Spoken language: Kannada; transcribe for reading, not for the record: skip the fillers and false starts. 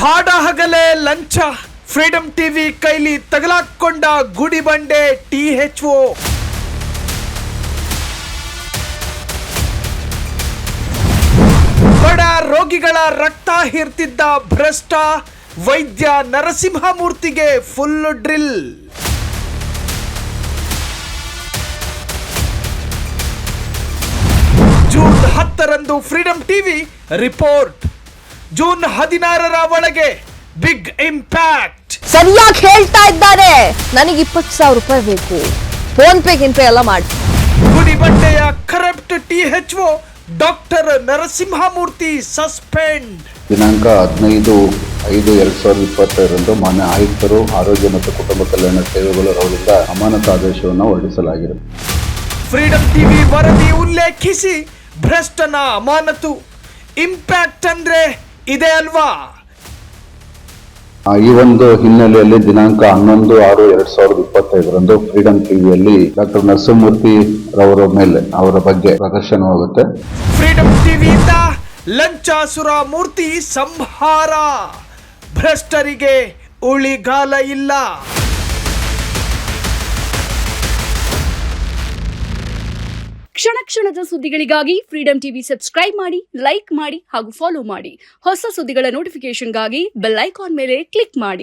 ಹಾಡ ಹಗಲೇ ಲಂಚ, ಫ್ರೀಡಂ ಟಿವಿ ಕೈಲಿ ತಗಲಾಕೊಂಡ ಗುಡಿಬಂಡೆ THO. ಬಡ ರೋಗಿಗಳ ರಕ್ತ ಹೀರ್ತಿದ್ದ ಭ್ರಷ್ಟ ವೈದ್ಯ ನರಸಿಂಹಮೂರ್ತಿಗೆ ಫುಲ್ ಡ್ರಿಲ್. ಜೂನ್ 10ರಂದು ಫ್ರೀಡಂ ಟಿವಿ ರಿಪೋರ್ಟ್. ಜೂನ್ 16ರ ಒಳಗೆ ಬಿಗ್ ಇಂಪ್ಯಾಕ್ಟ್. ಸರಿಯಾಗಿ ಹೇಳ್ತಾ ಇದ್ದಾರೆ, ನನಗೆ 20,000 ರೂಪಾಯಿ ಬೇಕು, ಫೋನ್ ಪೇ ಗಿನ್ಪೇ ಎಲ್ಲ ಮಾಡಿ. ಗುಡಿಬಂಡೆಯ corrupt THO doctor Narasimhamurthy suspend. ದಿನಾಂಕ 15/5/2025 ಮಾನ್ಯ ಆಯುಕ್ತರು ಆರೋಗ್ಯ ಮತ್ತು ಕುಟುಂಬ ಕಲ್ಯಾಣ ಸೇವೆಗಳು ಅವರಿಂದ ಅಮಾನತು ಆದೇಶವನ್ನು ಹೊರಡಿಸಲಾಗಿದೆ. ಫ್ರೀಡಂ ಟಿವಿ ವರದಿ ಉಲ್ಲೇಖಿಸಿ ಭ್ರಷ್ಟನ ಅಮಾನತು. ಇಂಪ್ಯಾಕ್ಟ್ ಅಂದ್ರೆ ಇದೆ ಅಲ್ವಾ? ಈ ಒಂದು ಹಿನ್ನೆಲೆಯಲ್ಲಿ ದಿನಾಂಕ 11/6/2025 ಫ್ರೀಡಂ ಟಿವಿಯಲ್ಲಿ ಡಾಕ್ಟರ್ ನರಸಿಂಹಮೂರ್ತಿ ಅವರ ಬಗ್ಗೆ ಪ್ರದರ್ಶನವಾಗುತ್ತೆ. ಫ್ರೀಡಂ ಟಿವಿಯಿಂದ ಲಂಚಾಸುರ ಮೂರ್ತಿ ಸಂಹಾರ. ಭ್ರಷ್ಟರಿಗೆ ಉಳಿಗಾಲ ಇಲ್ಲ. ಕ್ಷಣ ಕ್ಷಣದ ಸುದ್ದಿಗಳಿಗಾಗಿ ಫ್ರೀಡಂ ಟಿವಿ ಸಬ್ಸ್ಕ್ರೈಬ್ ಮಾಡಿ, ಲೈಕ್ ಮಾಡಿ ಹಾಗೂ ಫಾಲೋ ಮಾಡಿ. ಹೊಸ ಸುದ್ದಿಗಳ ನೋಟಿಫಿಕೇಶನ್ಗಾಗಿ ಬೆಲ್ ಐಕಾನ್ ಮೇಲೆ ಕ್ಲಿಕ್ ಮಾಡಿ.